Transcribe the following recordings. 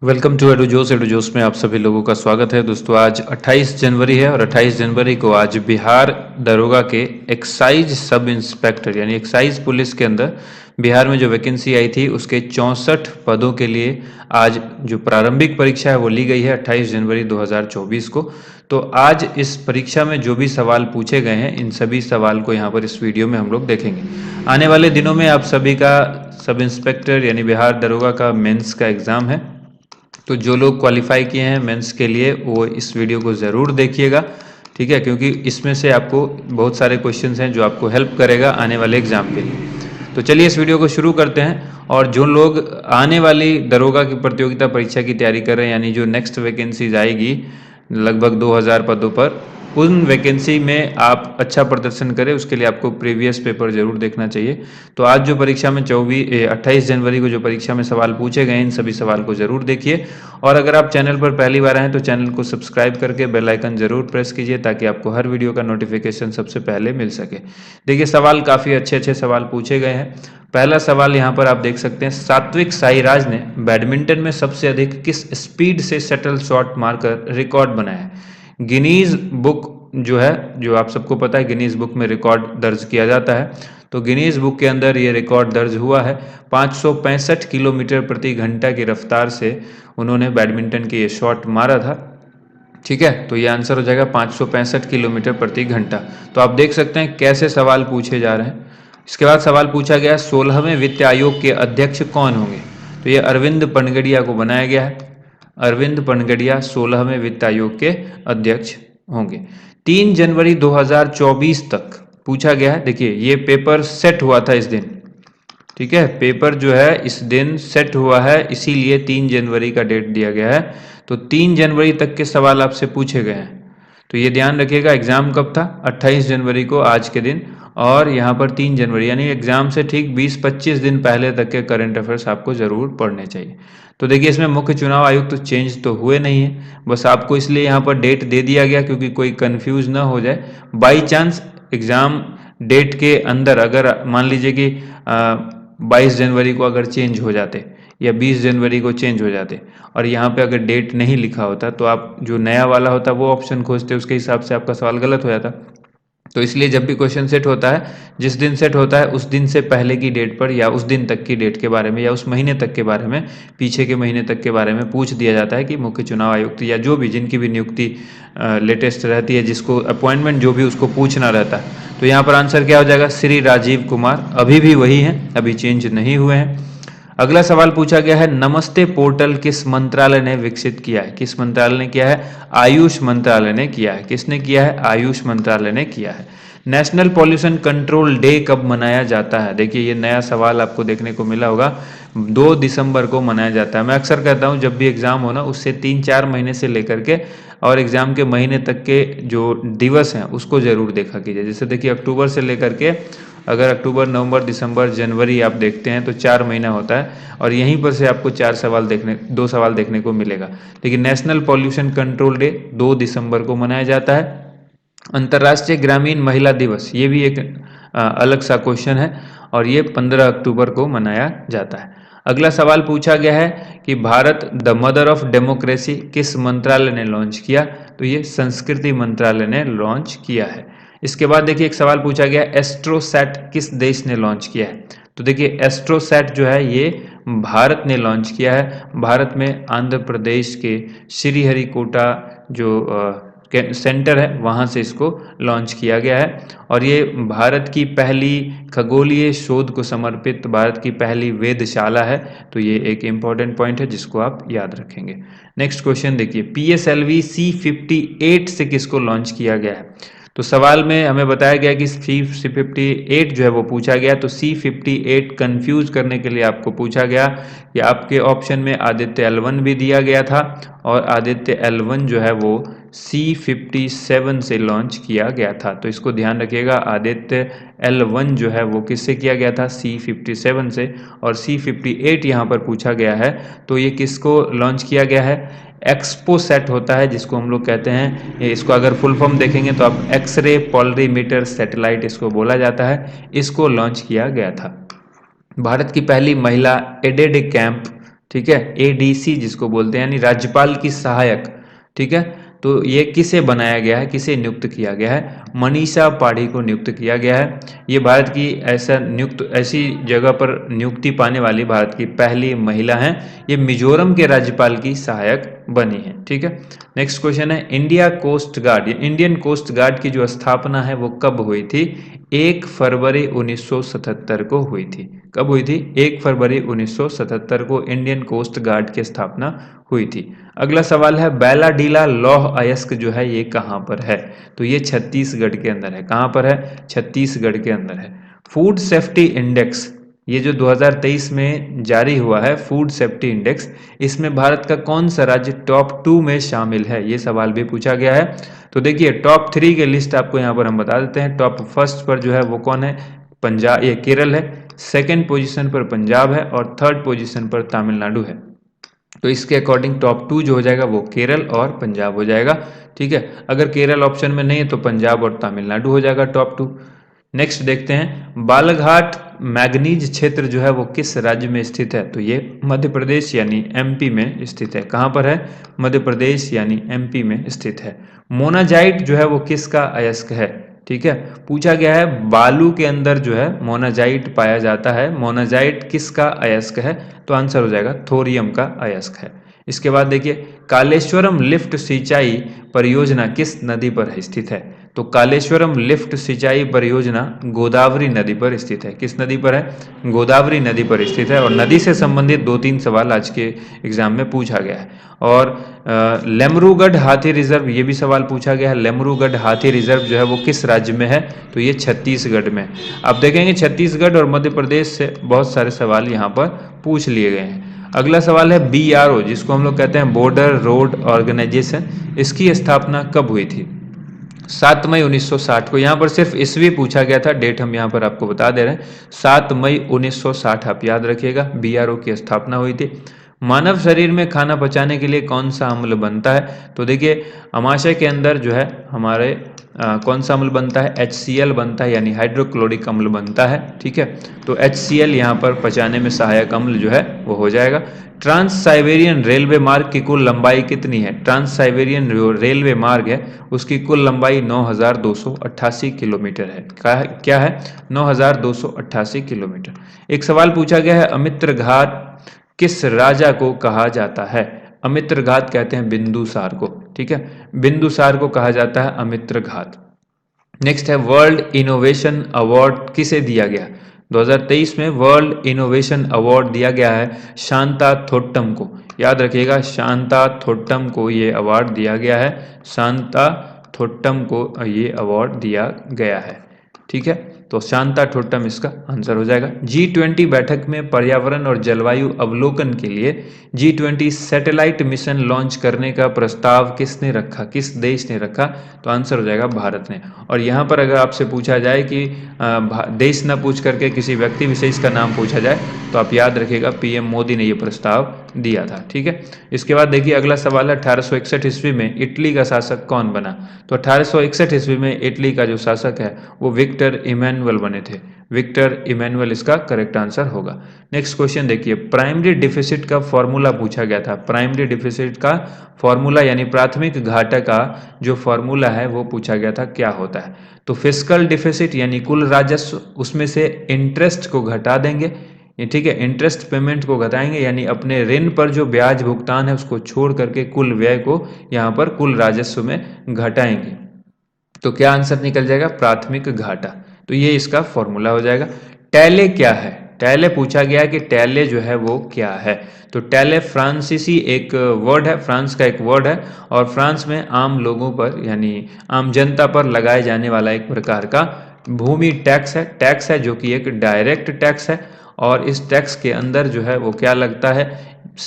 Welcome to edu जोस में आप सभी लोगों का स्वागत है। दोस्तों आज 28 जनवरी है और 28 जनवरी को आज बिहार दरोगा के एक्साइज सब इंस्पेक्टर यानी एक्साइज पुलिस के अंदर बिहार में जो वैकेंसी आई थी उसके 64 पदों के लिए आज जो प्रारंभिक परीक्षा है वो ली गई है 28 जनवरी 2024 को। तो आज इस परीक्षा में जो भी सवाल पूछे गए हैं इन सभी सवाल को यहाँ पर इस वीडियो में हम लोग देखेंगे। आने वाले दिनों में आप सभी का सब इंस्पेक्टर यानी बिहार दरोगा का मेंस का एग्ज़ाम है, तो जो लोग क्वालिफाई किए हैं मेंस के लिए वो इस वीडियो को ज़रूर देखिएगा, ठीक है, क्योंकि इसमें से आपको बहुत सारे क्वेश्चंस हैं जो आपको हेल्प करेगा आने वाले एग्ज़ाम के लिए। तो चलिए इस वीडियो को शुरू करते हैं। और जो लोग आने वाली दरोगा की प्रतियोगिता परीक्षा की तैयारी कर रहे हैं यानी जो नेक्स्ट वैकेंसीज आएगी लगभग 2000 पदों पर, उन वैकेंसी में आप अच्छा प्रदर्शन करें उसके लिए आपको प्रीवियस पेपर जरूर देखना चाहिए। तो आज जो परीक्षा में 28 जनवरी को जो परीक्षा में सवाल पूछे गए इन सभी सवाल को जरूर देखिए। और अगर आप चैनल पर पहली बार आए तो चैनल को सब्सक्राइब करके बेल आइकन जरूर प्रेस कीजिए ताकि आपको हर वीडियो का नोटिफिकेशन सबसे पहले मिल सके। देखिए सवाल काफ़ी अच्छे अच्छे सवाल पूछे गए हैं। पहला सवाल यहाँ पर आप देख सकते हैं, सात्विक साईराज ने बैडमिंटन में सबसे अधिक किस स्पीड से शटल शॉट मारकर रिकॉर्ड बनाया है। गिनीज बुक जो है, जो आप सबको पता है गिनीज बुक में रिकॉर्ड दर्ज किया जाता है, तो गिनीज बुक के अंदर ये रिकॉर्ड दर्ज हुआ है। 565 किलोमीटर प्रति घंटा की रफ्तार से उन्होंने बैडमिंटन के ये शॉट मारा था, ठीक है। तो ये आंसर हो जाएगा 565 किलोमीटर प्रति घंटा। तो आप देख सकते हैं कैसे सवाल पूछे जा रहे हैं। इसके बाद सवाल पूछा गया 16वें वित्त आयोग के अध्यक्ष कौन होंगे। तो ये अरविंद पनगड़िया को बनाया गया है। अरविंद पनगड़िया 16वें वित्त आयोग के अध्यक्ष होंगे। 3 जनवरी 2024 तक पूछा गया है। देखिए ये पेपर सेट हुआ था इस दिन, ठीक है, पेपर जो है इस दिन सेट हुआ है, इसीलिए 3 जनवरी का डेट दिया गया है। तो 3 जनवरी तक के सवाल आपसे पूछे गए हैं, तो ये ध्यान रखिएगा। एग्जाम कब था? 28 जनवरी को, आज के दिन। और यहाँ पर 3 जनवरी यानी एग्जाम से ठीक 20-25 दिन पहले तक के करंट अफेयर्स आपको जरूर पढ़ने चाहिए। तो देखिए इसमें मुख्य चुनाव आयुक्त तो चेंज तो हुए नहीं है, बस आपको इसलिए यहाँ पर डेट दे दिया गया क्योंकि कोई कंफ्यूज ना हो जाए। बाई चांस एग्जाम डेट के अंदर अगर मान लीजिए कि 22 जनवरी को अगर चेंज हो जाते या 20 जनवरी को चेंज हो जाते और यहाँ पे अगर डेट नहीं लिखा होता तो आप जो नया वाला होता वो ऑप्शन खोजते, उसके हिसाब से आपका सवाल गलत हो जाता। तो इसलिए जब भी क्वेश्चन सेट होता है, जिस दिन सेट होता है उस दिन से पहले की डेट पर या उस दिन तक की डेट के बारे में या उस महीने तक के बारे में, पीछे के महीने तक के बारे में पूछ दिया जाता है कि मुख्य चुनाव आयुक्त या जो भी जिनकी भी नियुक्ति लेटेस्ट रहती है, जिसको अपॉइंटमेंट जो भी उसको पूछना रहता है। तो यहाँ पर आंसर क्या हो जाएगा? श्री राजीव कुमार। अभी भी वही हैं, अभी चेंज नहीं हुए हैं। अगला सवाल पूछा गया है, नमस्ते पोर्टल किस मंत्रालय ने विकसित किया है? किस मंत्रालय ने किया है? आयुष मंत्रालय ने किया है। किसने किया है? आयुष मंत्रालय ने किया है। नेशनल पॉल्यूशन कंट्रोल डे कब मनाया जाता है? देखिए ये नया सवाल आपको देखने को मिला होगा। 2 दिसंबर को मनाया जाता है। मैं अक्सर कहता हूँ जब भी एग्जाम हो ना, उससे 3-4 महीने से लेकर के और एग्जाम के महीने तक के जो दिवस हैं उसको जरूर देखा कीजिए। जैसे देखिए अक्टूबर से लेकर के, अगर अक्टूबर, नवंबर, दिसंबर, जनवरी आप देखते हैं तो 4 महीना होता है और यहीं पर से आपको 2 सवाल देखने को मिलेगा। लेकिन नेशनल पॉल्यूशन कंट्रोल डे 2 दिसंबर को मनाया जाता है। अंतर्राष्ट्रीय ग्रामीण महिला दिवस, ये भी एक अलग सा क्वेश्चन है और ये 15 अक्टूबर को मनाया जाता है। अगला सवाल पूछा गया है कि Bharat the mother of democracy किस मंत्रालय ने लॉन्च किया? तो ये संस्कृति मंत्रालय ने लॉन्च किया है। इसके बाद देखिए एक सवाल पूछा गया, एस्ट्रोसैट किस देश ने लॉन्च किया है? तो देखिए एस्ट्रोसैट जो है ये भारत ने लॉन्च किया है। भारत में आंध्र प्रदेश के श्रीहरिकोटा जो सेंटर है वहाँ से इसको लॉन्च किया गया है। और ये भारत की पहली खगोलीय शोध को समर्पित भारत की पहली वेधशाला है। तो ये एक इम्पॉर्टेंट पॉइंट है जिसको आप याद रखेंगे। नेक्स्ट क्वेश्चन देखिए, PSLV C58 से किसको लॉन्च किया गया है? तो सवाल में हमें बताया गया कि C58 जो है वो पूछा गया, तो C58 कंफ्यूज करने के लिए आपको पूछा गया कि आपके ऑप्शन में आदित्य L1 भी दिया गया था और आदित्य L1 जो है वो C57 से लॉन्च किया गया था। तो इसको ध्यान रखिएगा, आदित्य L1 जो है वो किससे किया गया था? C57 से। और C58 यहाँ पर पूछा गया है तो ये किसको लॉन्च किया गया है? एक्सपोसैट होता है जिसको हम लोग कहते हैं, इसको अगर फुल फॉर्म देखेंगे तो आप एक्सरे पोलरीमीटर सैटेलाइट इसको बोला जाता है। इसको लॉन्च किया गया था। भारत की पहली महिला एडेड कैंप, ठीक है, एडीसी जिसको बोलते हैं, यानी राज्यपाल की सहायक। ठीक है, तो ये किसे बनाया गया है, किसे नियुक्त किया गया है? मनीषा पाढ़ी को नियुक्त किया गया है। ये भारत की ऐसी जगह पर नियुक्ति पाने वाली भारत की पहली महिला हैं। ये मिजोरम के राज्यपाल की सहायक बनी है। ठीक है, नेक्स्ट क्वेश्चन है, इंडियन कोस्ट गार्ड की जो स्थापना है वो कब हुई थी? 1 फरवरी 1977 को हुई थी। कब हुई थी? 1 फरवरी 1977 को इंडियन कोस्ट गार्ड की स्थापना हुई थी। अगला सवाल है, बैलाडीला लौह अयस्क जो है ये कहाँ पर है? तो ये छत्तीसगढ़ के अंदर है। कहाँ पर है? छत्तीसगढ़ के अंदर है। फूड सेफ्टी इंडेक्स, ये जो 2023 में जारी हुआ है फूड सेफ्टी इंडेक्स, इसमें भारत का कौन सा राज्य टॉप 2 में शामिल है? ये सवाल भी पूछा गया है। तो देखिए, टॉप 3 के लिस्ट आपको यहाँ पर हम बता देते हैं। टॉप फर्स्ट पर जो है वो कौन है? पंजाब, ये केरल है। सेकंड पोजीशन पर पंजाब है और थर्ड पोजीशन पर तमिलनाडु है। तो इसके अकॉर्डिंग टॉप 2 जो हो जाएगा वो केरल और पंजाब हो जाएगा। ठीक है, अगर केरल ऑप्शन में नहीं है तो पंजाब और तमिलनाडु हो जाएगा टॉप 2। नेक्स्ट देखते हैं, बालाघाट मैग्नीज क्षेत्र जो है वो किस राज्य में स्थित है? तो ये मध्य प्रदेश यानी एमपी में स्थित है। कहाँ पर है? मध्य प्रदेश यानी एमपी में स्थित है। मोनाजाइट जो है वो किसका अयस्क है? ठीक है, पूछा गया है बालू के अंदर जो है मोनाजाइट पाया जाता है। मोनाजाइट किसका अयस्क है? तो आंसर हो जाएगा थोरियम का अयस्क है। इसके बाद देखिए, कालेश्वरम लिफ्ट सिंचाई परियोजना किस नदी पर स्थित है? तो कालेश्वरम लिफ्ट सिंचाई परियोजना गोदावरी नदी पर स्थित है। किस नदी पर है? गोदावरी नदी पर स्थित है। और नदी से संबंधित 2-3 सवाल आज के एग्जाम में पूछा गया है। और लेमरूगढ़ हाथी रिजर्व, ये भी सवाल पूछा गया है। लेमरूगढ़ हाथी रिजर्व जो है वो किस राज्य में है? तो ये छत्तीसगढ़ में। आप देखेंगे छत्तीसगढ़ और मध्य प्रदेश से बहुत सारे सवाल यहाँ पर पूछ लिए गए हैं। अगला सवाल है, BRO जिसको हम लोग कहते हैं बॉर्डर रोड ऑर्गेनाइजेशन, इसकी स्थापना कब हुई थी? 7 मई 1960 को। यहाँ पर सिर्फ ईस्वी पूछा गया था, डेट हम यहाँ पर आपको बता दे रहे हैं। 7 मई 1960 आप याद रखिएगा, BRO की स्थापना हुई थी। मानव शरीर में खाना पचाने के लिए कौन सा अम्ल बनता है? तो देखिए, अमाशय के अंदर जो है हमारे कौन सा अम्ल बनता है? HCl बनता है, यानी हाइड्रोक्लोरिक अम्ल बनता है। ठीक है, तो HCl यहाँ पर पचाने में सहायक अम्ल जो है वो हो जाएगा। ट्रांस साइबेरियन रेलवे मार्ग की कुल लंबाई कितनी है? ट्रांस साइबेरियन जो रेलवे मार्ग है उसकी कुल लंबाई 9288 किलोमीटर है। क्या है? 9288 किलोमीटर। एक सवाल पूछा गया है, अमित्र घाट किस राजा को कहा जाता है? अमित्र घात कहते हैं बिंदुसार को। ठीक है, बिंदुसार को कहा जाता है अमित्र घात। नेक्स्ट है, वर्ल्ड इनोवेशन अवार्ड किसे दिया गया? 2023 में वर्ल्ड इनोवेशन अवार्ड दिया गया है शांता थोट्टम को। याद रखिएगा, शांता थोट्टम को ये अवार्ड दिया गया है। शांता थोट्टम को ये अवार्ड दिया गया है। ठीक है, तो शांता थोट्टम इसका आंसर हो जाएगा। G20 बैठक में पर्यावरण और जलवायु अवलोकन के लिए G20 सैटेलाइट मिशन लॉन्च करने का प्रस्ताव किसने रखा? किस देश ने रखा? तो आंसर हो जाएगा भारत ने। और यहाँ पर अगर आपसे पूछा जाए कि देश न पूछ करके किसी व्यक्ति विशेष का नाम पूछा जाए तो आप याद रखिएगा PM मोदी ने यह प्रस्ताव दिया था। ठीक है, इसके बाद देखिए अगला सवाल है, 1861 ईस्वी में इटली का शासक कौन बना? तो 1861 ईस्वी में इटली का जो शासक है वो विक्टर इमैनुअल बने थे। विक्टर इमैनुअल इसका करेक्ट आंसर होगा। नेक्स्ट क्वेश्चन देखिए, प्राइमरी डिफिसिट का फॉर्मूला पूछा गया था। प्राइमरी डिफिसिट का फॉर्मूला यानी प्राथमिक घाटा का जो फॉर्मूला है वो पूछा गया था, क्या होता है? तो फिस्कल डिफिसिट यानी कुल राजस्व, उसमें से इंटरेस्ट को घटा देंगे। ठीक है, इंटरेस्ट पेमेंट को घटाएंगे, यानी अपने ऋण पर जो ब्याज भुगतान है उसको छोड़ करके कुल व्यय को यहाँ पर कुल राजस्व में घटाएंगे। तो क्या आंसर निकल जाएगा? प्राथमिक घाटा। तो ये इसका फॉर्मूला हो जाएगा। टैले क्या है? टैले पूछा गया कि टैले जो है वो क्या है? तो टैले फ्रांसीसी एक वर्ड है, फ्रांस का एक वर्ड है और फ्रांस में आम लोगों पर यानी आम जनता पर लगाए जाने वाला एक प्रकार का भूमि टैक्स है जो कि एक डायरेक्ट टैक्स है। और इस टैक्स के अंदर जो है वो क्या लगता है,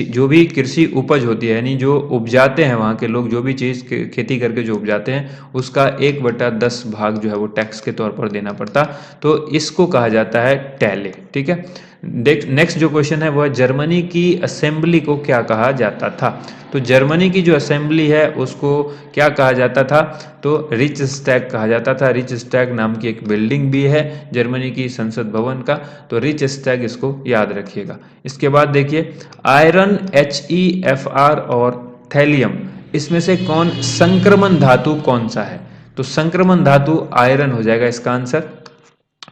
जो भी कृषि उपज होती है यानी जो उपजाते हैं वहाँ के लोग, जो भी चीज़ खेती करके जो उपजाते हैं उसका 1/10 भाग जो है वो टैक्स के तौर पर देना पड़ता। तो इसको कहा जाता है टैले। ठीक है, नेक्स्ट जो क्वेश्चन है वो है जर्मनी की असेंबली को क्या कहा जाता था। तो जर्मनी की जो असेंबली है उसको क्या कहा जाता था, तो रिच स्टैग कहा जाता था। रिच स्टैग नाम की एक बिल्डिंग भी है जर्मनी की संसद भवन का, तो रिच स्टैग इसको याद रखिएगा। इसके बाद देखिए आयरन, HeFr और थैलियम, इसमें से कौन संक्रमण धातु कौन सा है, तो संक्रमण धातु आयरन हो जाएगा इसका आंसर।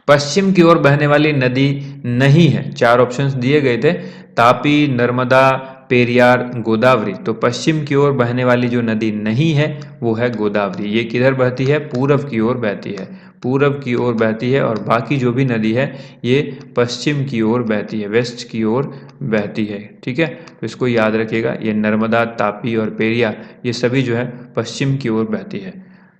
पश्चिम की ओर बहने वाली नदी नहीं है, चार ऑप्शंस दिए गए थे, तापी, नर्मदा, पेरियार, गोदावरी। तो पश्चिम की ओर बहने वाली जो नदी नहीं है वो है गोदावरी। ये किधर बहती है, पूरब की ओर बहती है, पूरब की ओर बहती है। और बाकी जो भी नदी है ये पश्चिम की ओर बहती है, वेस्ट की ओर बहती है। ठीक है, तो इसको याद रखिएगा, ये नर्मदा, तापी और पेरियार ये सभी जो है पश्चिम की ओर बहती है।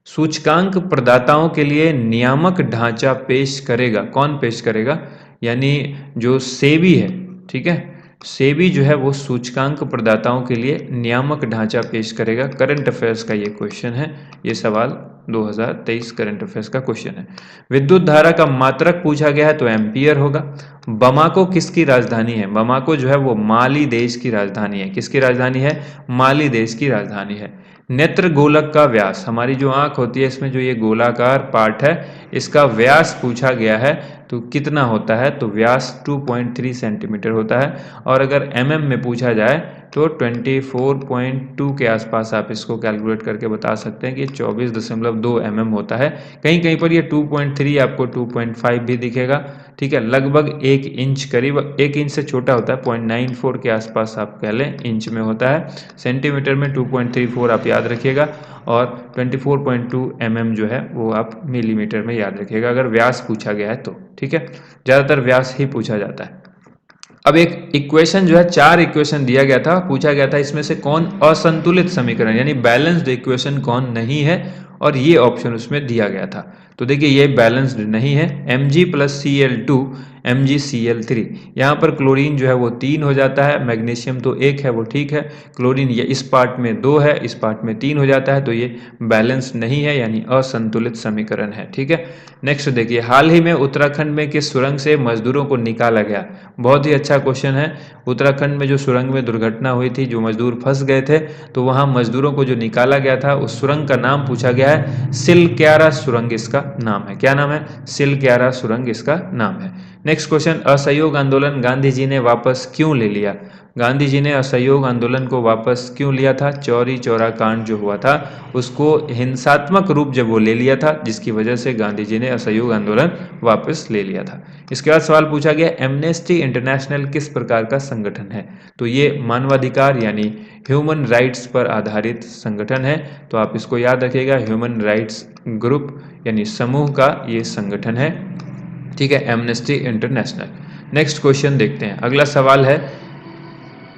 सूचकांक प्रदाताओं के लिए नियामक ढांचा पेश करेगा, कौन पेश करेगा, यानी जो सेबी है, ठीक है, सेबी जो है वो सूचकांक प्रदाताओं के लिए नियामक ढांचा पेश करेगा। करंट अफेयर्स का ये क्वेश्चन है, ये सवाल 2023 करंट अफेयर्स का क्वेश्चन है। विद्युत धारा का मात्रक पूछा गया है तो एम्पियर होगा। बमाको किसकी राजधानी है, बमाको जो है वो माली देश की राजधानी है। किसकी राजधानी है, माली देश की राजधानी है। नेत्र गोलक का व्यास, हमारी जो आंख होती है इसमें जो ये गोलाकार पार्ट है इसका व्यास पूछा गया है तो कितना होता है, तो व्यास 2.3 सेंटीमीटर होता है। और अगर mm में पूछा जाए तो 24.2 के आसपास आप इसको कैलकुलेट करके बता सकते हैं कि 24.2 mm होता है। कहीं कहीं पर ये 2.3 आपको 2.5 भी दिखेगा। ठीक है, लगभग 1 इंच, करीब 1 इंच से छोटा होता है, 0.94 के आसपास आप कह लें इंच में होता है। सेंटीमीटर में 2.34 आप याद रखिएगा, और 24.2 mm जो है वो आप मिलीमीटर में याद रखिएगा अगर व्यास पूछा गया है तो। ठीक है, ज़्यादातर व्यास ही पूछा जाता है। अब एक इक्वेशन जो है, चार इक्वेशन दिया गया था, पूछा गया था इसमें से कौन असंतुलित समीकरण यानी बैलेंस्ड इक्वेशन कौन नहीं है, और ये ऑप्शन उसमें दिया गया था। तो देखिए ये बैलेंस्ड नहीं है, Mg+Cl2 MgCl3। यहाँ पर क्लोरीन जो है वो 3 हो जाता है, मैग्नीशियम तो 1 है वो ठीक है, क्लोरीन ये इस पार्ट में 2 है, इस पार्ट में 3 हो जाता है, तो ये बैलेंस नहीं है यानी असंतुलित समीकरण है। ठीक है, नेक्स्ट देखिए हाल ही में उत्तराखंड में किस सुरंग से मजदूरों को निकाला गया। बहुत ही अच्छा क्वेश्चन है। उत्तराखंड में जो सुरंग में दुर्घटना हुई थी, जो मजदूर फंस गए थे, तो वहां मजदूरों को जो निकाला गया था उस सुरंग का नाम पूछा गया है, सिलक्यारा सुरंग इसका नाम है। क्या नाम है, सिलक्यारा सुरंग इसका नाम है। नेक्स्ट क्वेश्चन, असहयोग आंदोलन गांधी जी ने वापस क्यों ले लिया। गांधी जी ने असहयोग आंदोलन को वापस क्यों लिया था, चौरी चौरा कांड जो हुआ था उसको हिंसात्मक रूप जब वो ले लिया था, जिसकी वजह से गांधी जी ने असहयोग आंदोलन वापस ले लिया था। इसके बाद सवाल पूछा गया एमनेस्टी इंटरनेशनल किस प्रकार का संगठन है, तो ये मानवाधिकार यानी ह्यूमन राइट्स पर आधारित संगठन है। तो आप इसको याद रखिएगा, ह्यूमन राइट्स ग्रुप यानी समूह का ये संगठन है। ठीक है, एमनेस्टी इंटरनेशनल। नेक्स्ट क्वेश्चन देखते हैं, अगला सवाल है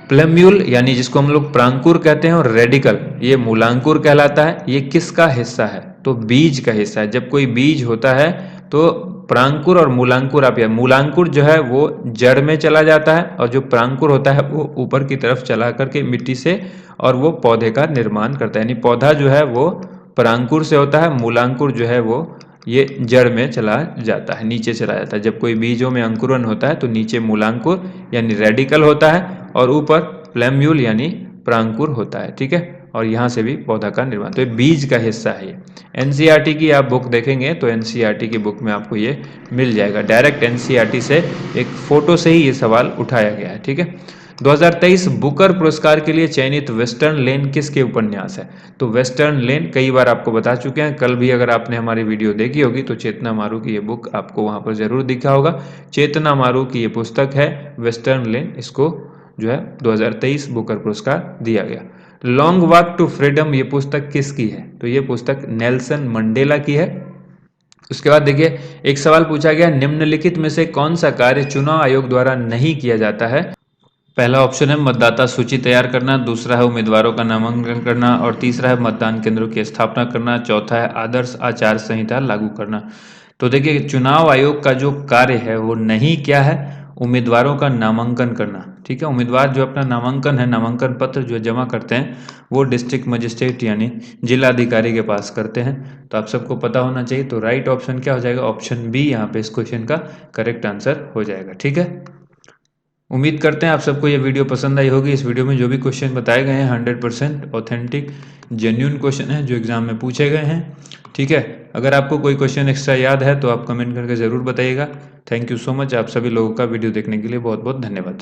प्लम्यूल यानी जिसको हम लोग प्रांकुर कहते हैं, और रेडिकल ये मूलांकुर कहलाता है, ये किसका हिस्सा है, तो बीज का हिस्सा है। जब कोई बीज होता है तो प्रांकुर और मूलांकुर, आप मूलांकुर जो है वो जड़ में चला जाता है, और जो प्रांकुर होता है वो ऊपर की तरफ चला करके मिट्टी से, और वो पौधे का निर्माण करता है। यानी पौधा जो है वो प्रांकुर से होता है, मूलांकुर जो है वो ये जड़ में चला जाता है, नीचे चला जाता है। जब कोई बीजों में अंकुरन होता है तो नीचे मूलांकुर यानी रेडिकल होता है, और ऊपर प्लम्यूल यानी प्रांकुर होता है। ठीक है, और यहाँ से भी पौधा का निर्माण, तो ये बीज का हिस्सा है। ये एनसीईआरटी की आप बुक देखेंगे तो एनसीईआरटी की बुक में आपको ये मिल जाएगा, डायरेक्ट एनसीईआरटी से एक फोटो से ही ये सवाल उठाया गया है। ठीक है, 2023 बुकर पुरस्कार के लिए चयनित वेस्टर्न लेन किसके उपन्यास है, तो वेस्टर्न लेन कई बार आपको बता चुके हैं, कल भी अगर आपने हमारी वीडियो देखी होगी तो चेतना मारू की ये बुक आपको वहां पर जरूर दिखा होगा। चेतना मारू की ये पुस्तक है वेस्टर्न लेन, इसको जो है 2023 बुकर पुरस्कार दिया गया। लॉन्ग वॉक टू फ्रीडम ये पुस्तक किसकी है, तो ये पुस्तक नेल्सन मंडेला की है। उसके बाद देखिए एक सवाल पूछा गया, निम्नलिखित में से कौन सा कार्य चुनाव आयोग द्वारा नहीं किया जाता है। पहला ऑप्शन है मतदाता सूची तैयार करना, दूसरा है उम्मीदवारों का नामांकन करना, और तीसरा है मतदान केंद्रों की स्थापना करना, चौथा है आदर्श आचार संहिता लागू करना। तो देखिए चुनाव आयोग का जो कार्य है वो नहीं क्या है, उम्मीदवारों का नामांकन करना। ठीक है, उम्मीदवार जो अपना नामांकन है, नामांकन पत्र जो जमा करते हैं वो डिस्ट्रिक्ट मजिस्ट्रेट यानी जिला अधिकारी के पास करते हैं। तो आप सबको पता होना चाहिए, तो राइट ऑप्शन क्या हो जाएगा, ऑप्शन बी यहाँ पे इस क्वेश्चन का करेक्ट आंसर हो जाएगा। ठीक है, उम्मीद करते हैं आप सबको ये वीडियो पसंद आई होगी। इस वीडियो में जो भी क्वेश्चन बताए गए हैं 100% ऑथेंटिक जेन्युइन क्वेश्चन हैं जो एग्जाम में पूछे गए हैं। ठीक है, अगर आपको कोई क्वेश्चन एक्स्ट्रा याद है तो आप कमेंट करके ज़रूर बताइएगा। Thank you so much. आप सभी लोगों का वीडियो देखने के लिए बहुत बहुत धन्यवाद।